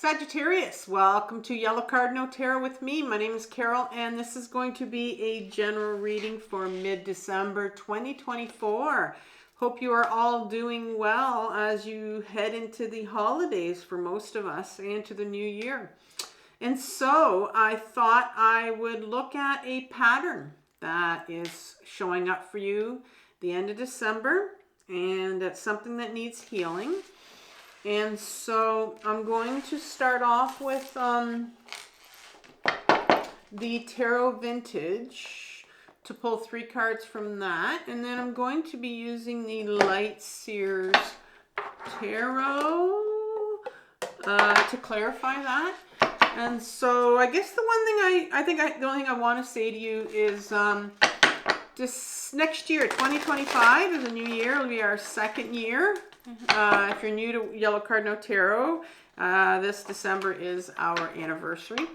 Sagittarius, welcome to Yellow Cardinal Tarot with me. My name is Carol, and this is going to be a general reading for mid-December 2024. Hope you are all doing well as you head into the holidays for most of us and to the new year. And so I thought I would look at a pattern that is showing up for you the end of December, and it's something that needs healing. And so I'm going to start off with the Tarot Vintage to pull 3 cards from that. And then I'm going to be using the Light Seers Tarot to clarify that. And so I guess the one thing the only thing I want to say to you is this next year, 2025 is a new year. It'll be our 2nd year. If you're new to Yellow Cardinal Tarot, this December is our anniversary.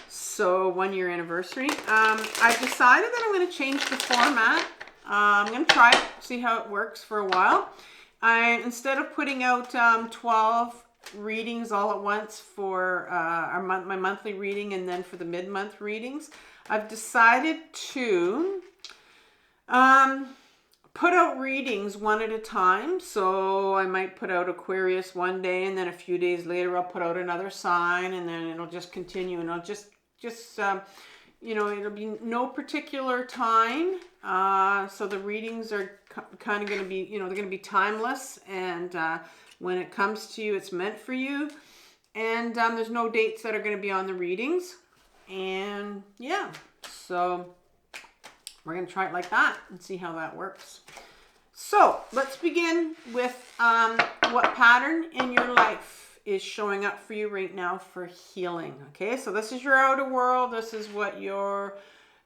So 1-year anniversary. I've decided that I'm going to change the format. I'm going to try it, see how it works for a while. Instead of putting out 12 readings all at once for my monthly reading and then for the mid-month readings, I've decided to put out readings one at a time. So I might put out Aquarius one day, and then a few days later I'll put out another sign, and then it'll just continue, and I'll just it'll be no particular time. So the readings are kind of going to be, they're going to be timeless, and when it comes to you, it's meant for you. And there's no dates that are going to be on the readings. And yeah, so we're going to try it like that and see how that works. So let's begin with what pattern in your life is showing up for you right now for healing. Okay, so this is your outer world. This is what your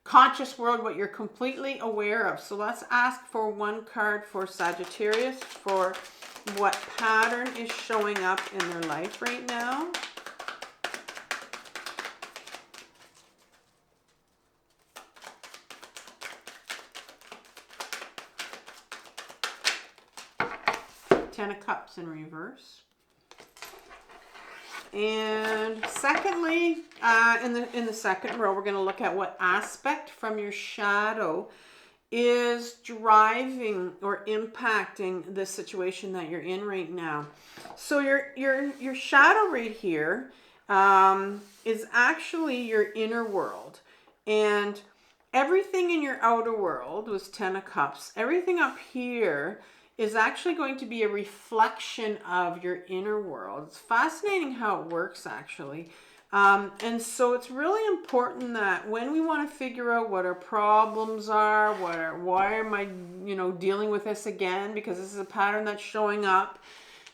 conscious world, what you're completely aware of. So let's ask for 1 card for Sagittarius for what pattern is showing up in their life right now. Ten of Cups in reverse. And secondly, in the second row, we're going to look at what aspect from your shadow is driving or impacting the situation that you're in right now. So your shadow right here is actually your inner world, and everything in your outer world was 10 of Cups. Everything up here is actually going to be a reflection of your inner world. It's fascinating how it works, actually. And so it's really important that when we want to figure out what our problems are, why am I, dealing with this again, because this is a pattern that's showing up.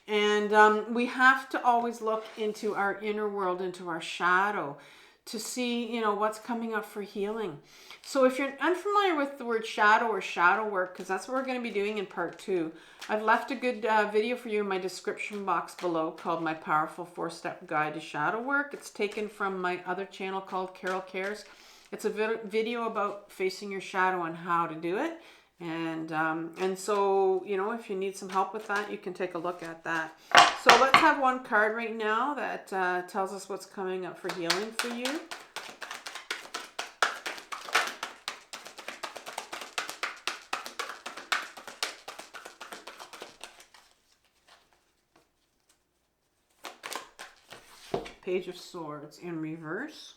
And we have to always look into our inner world, into our shadow, to see, what's coming up for healing. So if you're unfamiliar with the word shadow or shadow work, because that's what we're going to be doing in part 2, I've left a good video for you in my description box below called My Powerful 4-Step Guide to Shadow Work. It's taken from my other channel called Carol Cares. It's a video about facing your shadow and how to do it. And so, if you need some help with that, you can take a look at that. So let's have 1 card right now that tells us what's coming up for healing for you. Page of Swords in reverse.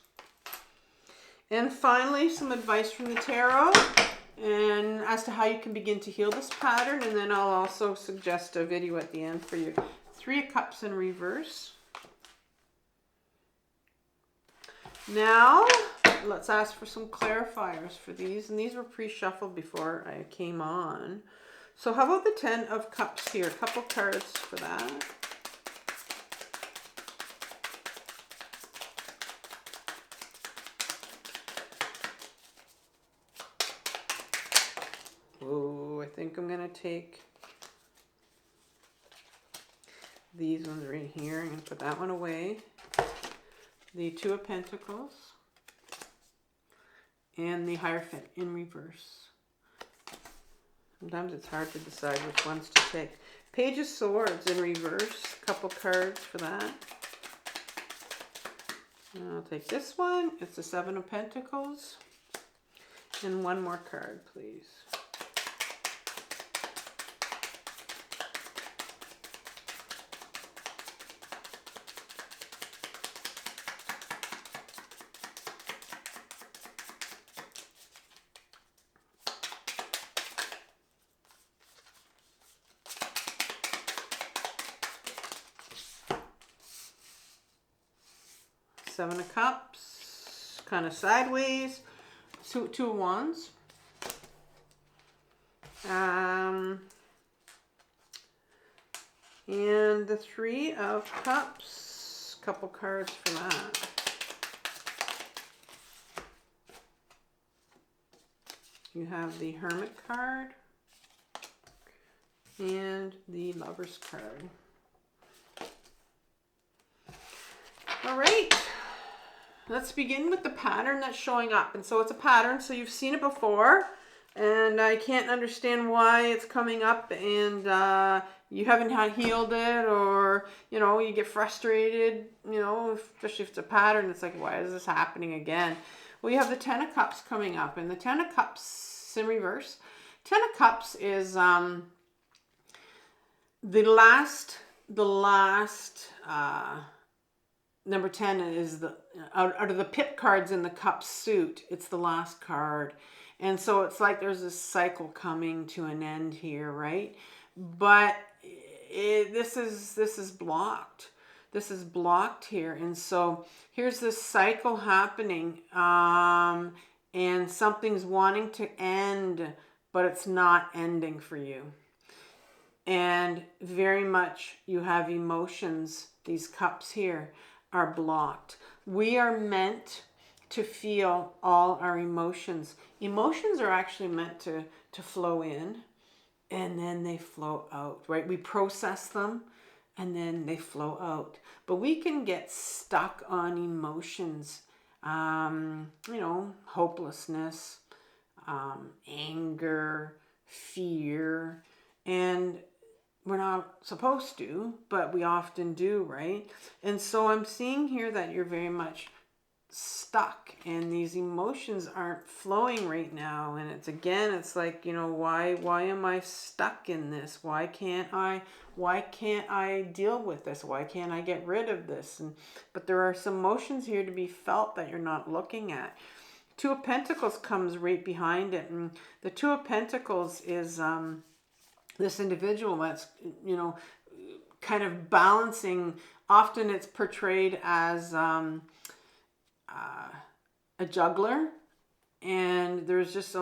And finally, some advice from the tarot and as to how you can begin to heal this pattern, and then I'll also suggest a video at the end for you. 3 of Cups in reverse. Now, let's ask for some clarifiers for these, and these were pre-shuffled before I came on. So how about the 10 of Cups here? A couple cards for that. Oh, I think I'm going to take these ones right here. I'm going to put that one away. The 2 of Pentacles and the Hierophant in reverse. Sometimes it's hard to decide which ones to take. Page of Swords in reverse. A couple cards for that. I'll take this one. It's the Seven of Pentacles. And one more card, please. Seven of Cups, kind of sideways. Two of Wands. And the Three of Cups. Couple cards for that. You have the Hermit card and the Lover's card. All right. Let's begin with the pattern that's showing up. And so it's a pattern, so you've seen it before, and I can't understand why it's coming up, and you haven't healed it, or, you know, you get frustrated, you know, especially if it's a pattern. It's like, why is this happening again? Well, you have the Ten of Cups coming up, and the Ten of Cups in reverse. Ten of Cups is the last number 10 is the out of the pip cards in the cup suit. It's the last card. And so it's like there's this cycle coming to an end here, right? But this is blocked. This is blocked here. And so here's this cycle happening. And something's wanting to end, but it's not ending for you. And very much you have emotions. These cups here are blocked. We are meant to feel all our emotions. Emotions are actually meant to flow in, and then they flow out, right? We process them and then they flow out. But we can get stuck on emotions, you know, hopelessness, anger, fear, and we're not supposed to, but we often do, right? And so I'm seeing here that you're very much stuck, and these emotions aren't flowing right now. And it's like, you know, why am I stuck in this? Why can't I deal with this? Why can't I get rid of this? But there are some emotions here to be felt that you're not looking at. Two of Pentacles comes right behind it, and the Two of Pentacles is this individual that's, you know, kind of balancing. Often it's portrayed as a juggler, and there's just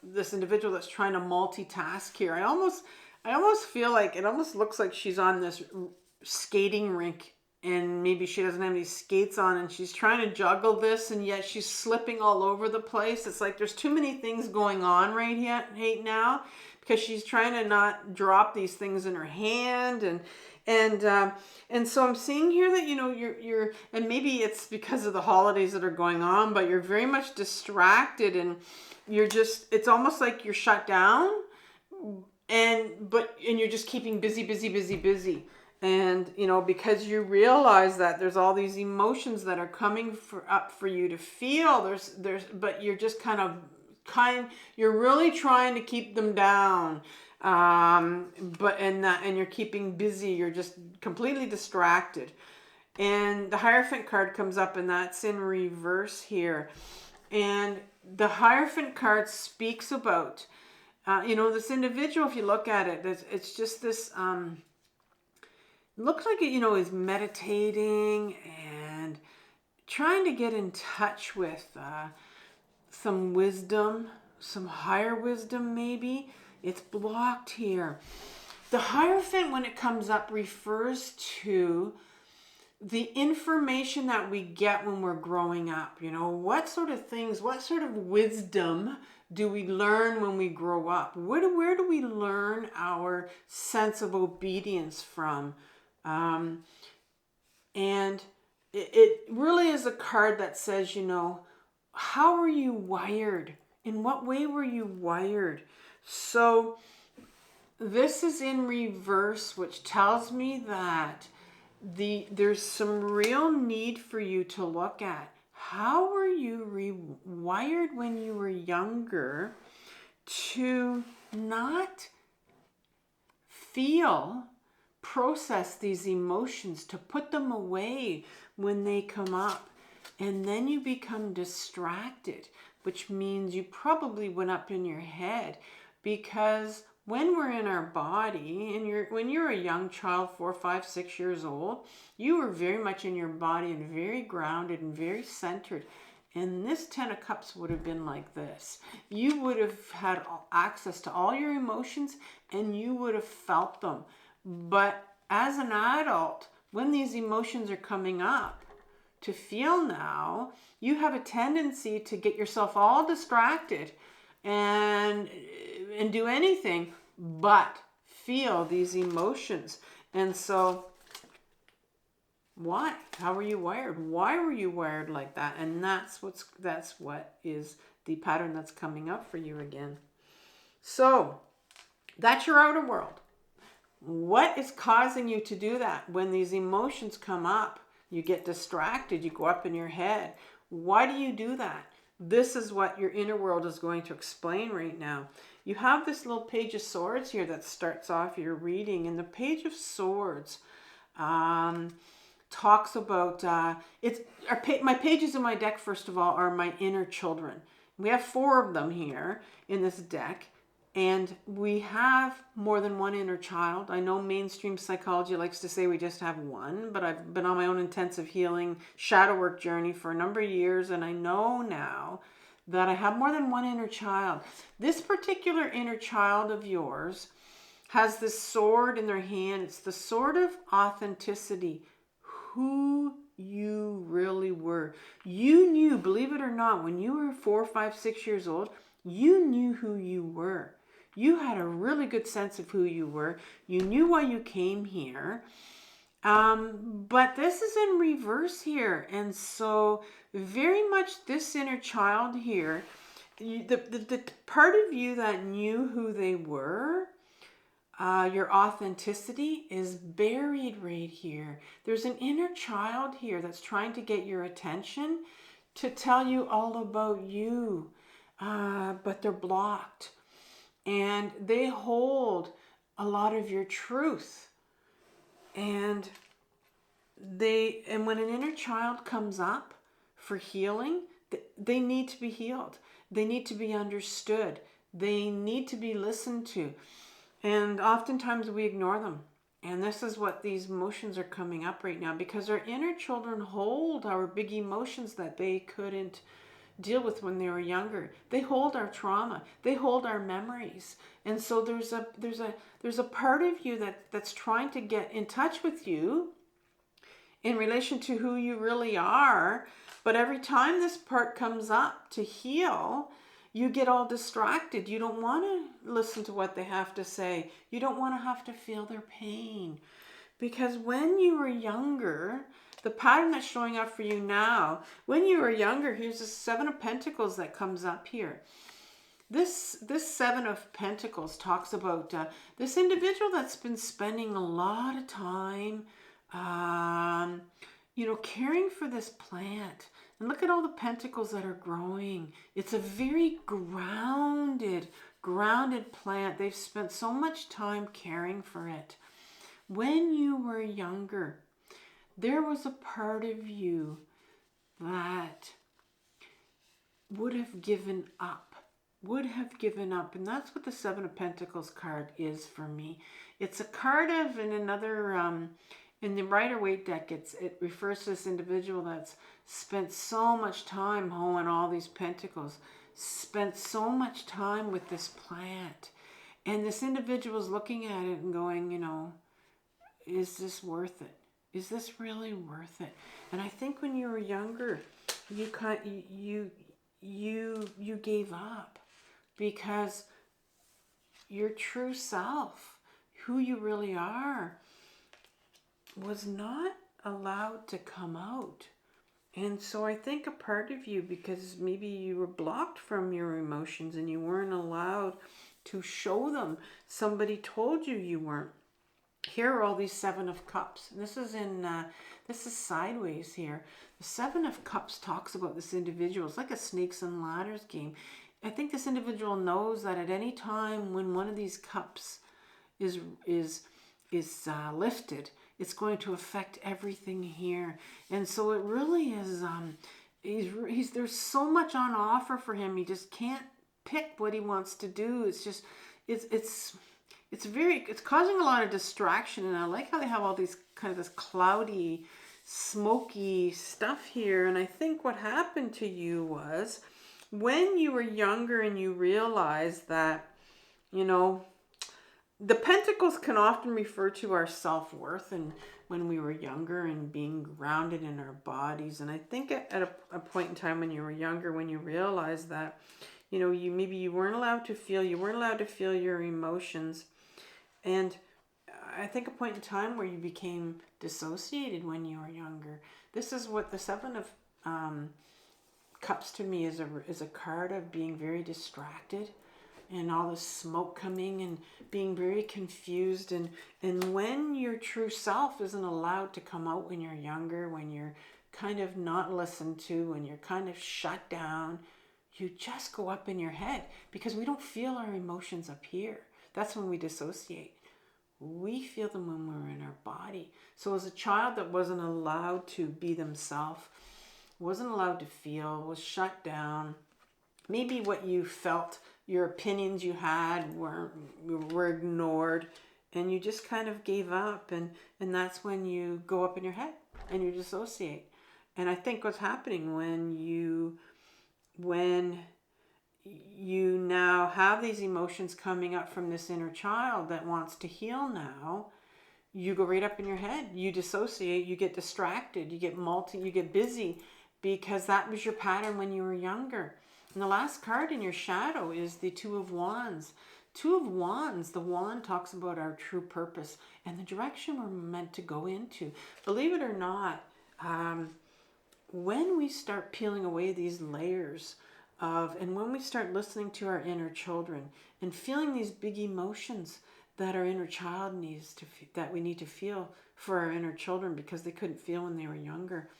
this individual that's trying to multitask here. I almost feel like it almost looks like she's on this skating rink, and maybe she doesn't have any skates on, and she's trying to juggle this, and yet she's slipping all over the place. It's like there's too many things going on right now, because she's trying to not drop these things in her hand, and so I'm seeing here that, you know, you're and maybe it's because of the holidays that are going on, but you're very much distracted, and it's almost like you're shut down, and you're just keeping busy. And, you know, because you realize that there's all these emotions that are coming up for you to feel, but you're just you're really trying to keep them down. And you're keeping busy. You're just completely distracted. And the Hierophant card comes up, and that's in reverse here. And the Hierophant card speaks about, you know, this individual, if you look at it, it's just this, looks like it, you know, is meditating and trying to get in touch with some wisdom, some higher wisdom maybe. It's blocked here. The Hierophant, when it comes up, refers to the information that we get when we're growing up. You know, what sort of wisdom do we learn when we grow up? Where do we learn our sense of obedience from? And it really is a card that says, you know, how are you wired? In what way were you wired? So this is in reverse, which tells me that there's some real need for you to look at. How were you rewired when you were younger to not feel, process these emotions, to put them away when they come up? And then you become distracted, which means you probably went up in your head, because when we're in our body, and when you're a young child, 4, 5, 6 years old, you were very much in your body and very grounded and very centered. And this 10 of Cups would have been like this. You would have had access to all your emotions and you would have felt them. But as an adult, when these emotions are coming up to feel now, you have a tendency to get yourself all distracted and do anything but feel these emotions. And so why? How were you wired? Why were you wired like that? And that's what is the pattern that's coming up for you again. So that's your outer world. What is causing you to do that? When these emotions come up, you get distracted, you go up in your head. Why do you do that? This is what your inner world is going to explain right now. You have this little Page of Swords here that starts off your reading, and the Page of Swords talks about my pages in my deck, first of all, are my inner children. We have 4 of them here in this deck, and we have more than one inner child. I know mainstream psychology likes to say we just have one, but I've been on my own intensive healing shadow work journey for a number of years, and I know now that I have more than one inner child. This particular inner child of yours has this sword in their hand. It's the sword of authenticity. Who you really were. You knew, believe it or not, when you were 4, 5, 6 years old, you knew who you were. You had a really good sense of who you were. You knew why you came here. But this is in reverse here. And so very much this inner child here, the part of you that knew who they were, your authenticity is buried right here. There's an inner child here that's trying to get your attention, to tell you all about you, but they're blocked. And they hold a lot of your truth. And when an inner child comes up for healing, they need to be healed. They need to be understood. They need to be listened to. And oftentimes we ignore them. And this is what these emotions are coming up right now, because our inner children hold our big emotions that they couldn't deal with when they were younger. They hold our trauma. They hold our memories. And so there's a part of you that's trying to get in touch with you in relation to who you really are. But every time this part comes up to heal, you get all distracted. You don't want to listen to what they have to say. You don't want to have to feel their pain. Because when you were younger, the pattern that's showing up for you now, when you were younger, here's the 7 of Pentacles that comes up here. This 7 of Pentacles talks about this individual that's been spending a lot of time, caring for this plant. And look at all the pentacles that are growing. It's a very grounded plant. They've spent so much time caring for it. When you were younger, there was a part of you that would have given up. And that's what the 7 of Pentacles card is for me. It's a card of, in another, in the Rider-Waite deck, it refers to this individual that's spent so much time hoeing all these pentacles, spent so much time with this plant. And this individual is looking at it and going, is this worth it? Is this really worth it? And I think when you were younger, you gave up, because your true self, who you really are, was not allowed to come out. And so I think a part of you, because maybe you were blocked from your emotions and you weren't allowed to show them. Somebody told you you weren't. here are all these Seven of Cups. And this is sideways here. The Seven of Cups talks about this individual. It's like a snakes and ladders game. I think this individual knows that at any time when one of these cups is lifted, it's going to affect everything here. And so it really is, there's so much on offer for him. He just can't pick what he wants to do. It's just, it's causing a lot of distraction. And I like how they have all these kind of this cloudy, smoky stuff here. And I think what happened to you was when you were younger and you realized that, you know, the pentacles can often refer to our self-worth and when we were younger and being grounded in our bodies. And I think at a point in time when you were younger, when you realized that, you know, maybe you weren't allowed to feel your emotions. And I think a point in time where you became dissociated when you were younger. This is what the Seven of Cups to me is a card of being very distracted and all the smoke coming and being very confused. And when your true self isn't allowed to come out when you're younger, when you're kind of not listened to, when you're kind of shut down, you just go up in your head because we don't feel our emotions up here. That's when we dissociate. We feel them when we're in our body. So as a child that wasn't allowed to be themselves, wasn't allowed to feel, was shut down, maybe what you felt, your opinions you had were ignored, and you just kind of gave up, and that's when you go up in your head and you dissociate. And I think what's happening when you now have these emotions coming up from this inner child that wants to heal now, you go right up in your head, you dissociate, you get distracted, you get busy, because that was your pattern when you were younger. And the last card in your shadow is the Two of Wands. Two of Wands, the wand talks about our true purpose and the direction we're meant to go into. Believe it or not, when we start peeling away these layers and when we start listening to our inner children and feeling these big emotions that our inner child that we need to feel for our inner children because they couldn't feel when they were younger,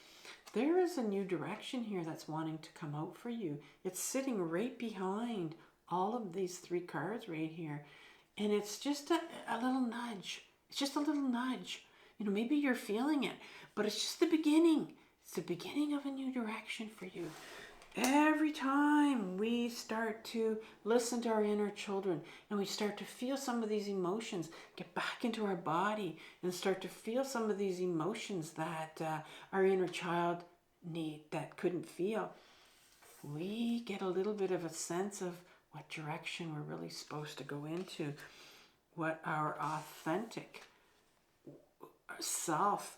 there is a new direction here that's wanting to come out for you. It's sitting right behind all of these three cards right here. And it's just a little nudge. It's just a little nudge. You know, maybe you're feeling it, but it's just the beginning. It's the beginning of a new direction for you. Every time we start to listen to our inner children and we start to feel some of these emotions, get back into our body and start to feel some of these emotions that our inner child that couldn't feel, we get a little bit of a sense of what direction we're really supposed to go into, what our authentic self,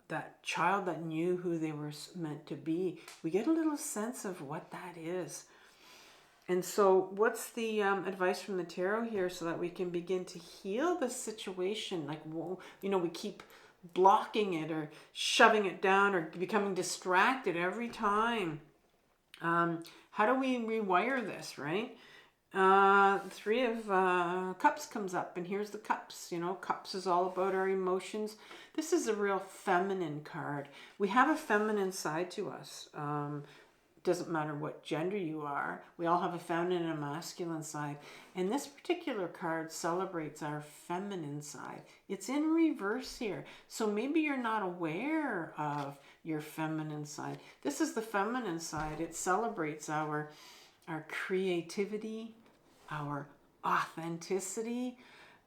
that child that knew who they were meant to be. We get a little sense of what that is. And so what's the advice from the tarot here so that we can begin to heal the situation? Like, you know, we keep blocking it or shoving it down or becoming distracted every time. How do we rewire this, right? Three of Cups comes up, and here's the Cups. You know, Cups is all about our emotions. This is a real feminine card. We have a feminine side to us. Doesn't matter what gender you are. We all have a feminine and a masculine side. And this particular card celebrates our feminine side. It's in reverse here. So maybe you're not aware of your feminine side. This is the feminine side. It celebrates our creativity, our authenticity.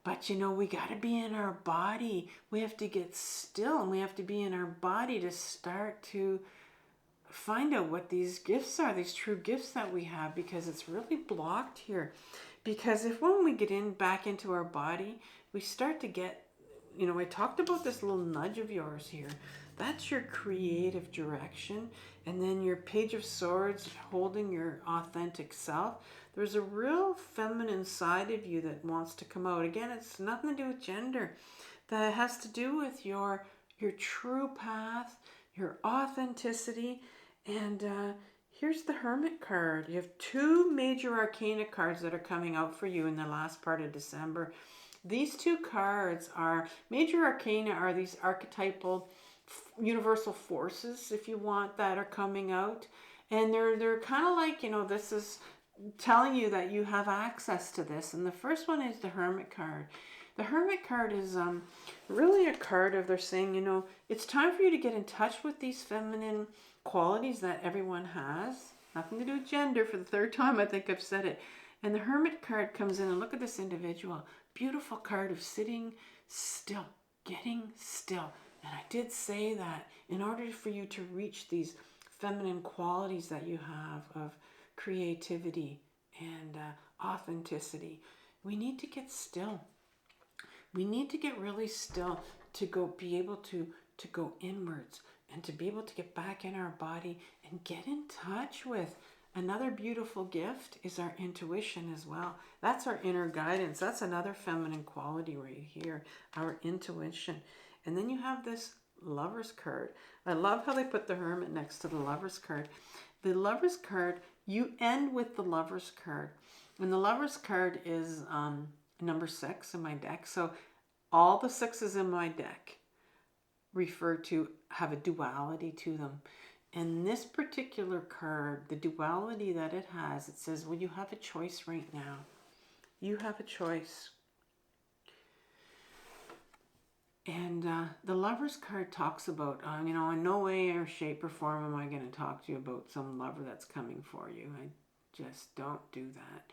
But, you know, we got to be in our body. We have to get still and we have to be in our body to start to find out what these gifts are, these true gifts that we have, because it's really blocked here. Because if when we get back into our body, we start to get, you know, I talked about this little nudge of yours here. That's your creative direction. And then your Page of Swords holding your authentic self. There's a real feminine side of you that wants to come out. Again, it's nothing to do with gender. That has to do with your true path, your authenticity. And here's the Hermit card. You have two major arcana cards that are coming out for you in the last part of December. These two cards are major arcana, are these archetypal universal forces, if you want, that are coming out. And they're kind of like, you know, this is telling you that you have access to this. And the first one is the Hermit card. The Hermit card is really a card of, they're saying, you know, it's time for you to get in touch with these feminine qualities that everyone has. Nothing to do with gender. For the third time, I think I've said it. And the Hermit card comes in, and look at this individual. Beautiful card of sitting still, getting still. And I did say that in order for you to reach these feminine qualities that you have of creativity and authenticity, we need to get still. We need to get really still to be able to go inwards and to be able to get back in our body and get in touch with. Another beautiful gift is our intuition as well. That's our inner guidance. That's another feminine quality right here, our intuition. And then you have this Lover's card. I love how they put the Hermit next to the Lover's card. The Lover's card, you end with the Lover's card. And the Lover's card is number 6 in my deck. So all the 6s in my deck refer to, have a duality to them. And this particular card, the duality that it has, it says, well, you have a choice right now. You have a choice. And the Lover's card talks about, you know, in no way or shape or form am I going to talk to you about some lover that's coming for you. I just don't do that.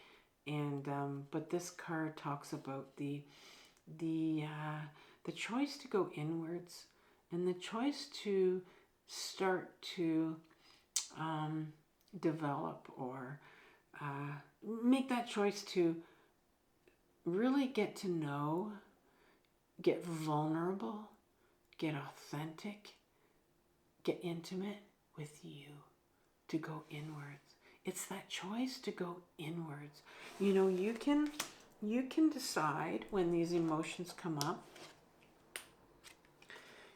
And but this card talks about the choice to go inwards and the choice to start to develop or make that choice to really get to know, get vulnerable, get authentic, get intimate with you, to go inwards. It's that choice to go inwards. You know, you can decide when these emotions come up.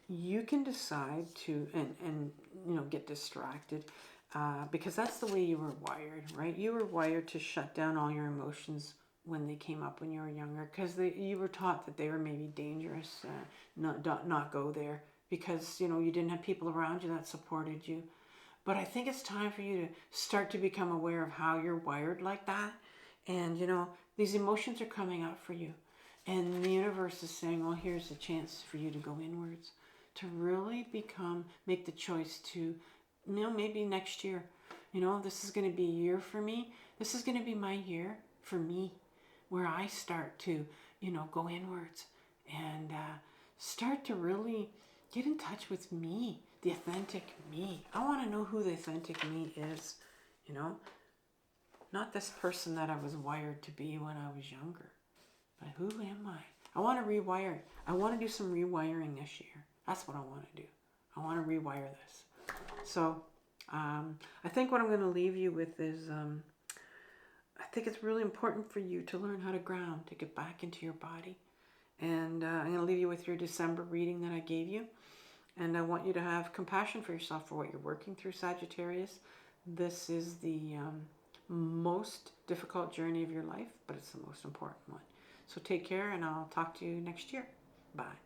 You can decide to, and you know, get distracted because that's the way you were wired, right? You were wired to shut down all your emotions when they came up when you were younger, because you were taught that they were maybe dangerous, not go there, because, you know, you didn't have people around you that supported you. But I think it's time for you to start to become aware of how you're wired like that. And, you know, these emotions are coming up for you. And the universe is saying, well, here's a chance for you to go inwards, to really make the choice to, you know, maybe next year, you know, this is going to be a year for me. This is going to be my year for me, where I start to, you know, go inwards and start to really get in touch with me, the authentic me. I want to know who the authentic me is, you know, not this person that I was wired to be when I was younger, but who am I? I want to rewire. I want to do some rewiring this year. That's what I want to do. I want to rewire this. So I think what I'm going to leave you with is, I think it's really important for you to learn how to ground, to get back into your body. And I'm going to leave you with your December reading that I gave you. And I want you to have compassion for yourself for what you're working through, Sagittarius. This is the most difficult journey of your life, but it's the most important one. So take care, and I'll talk to you next year. Bye.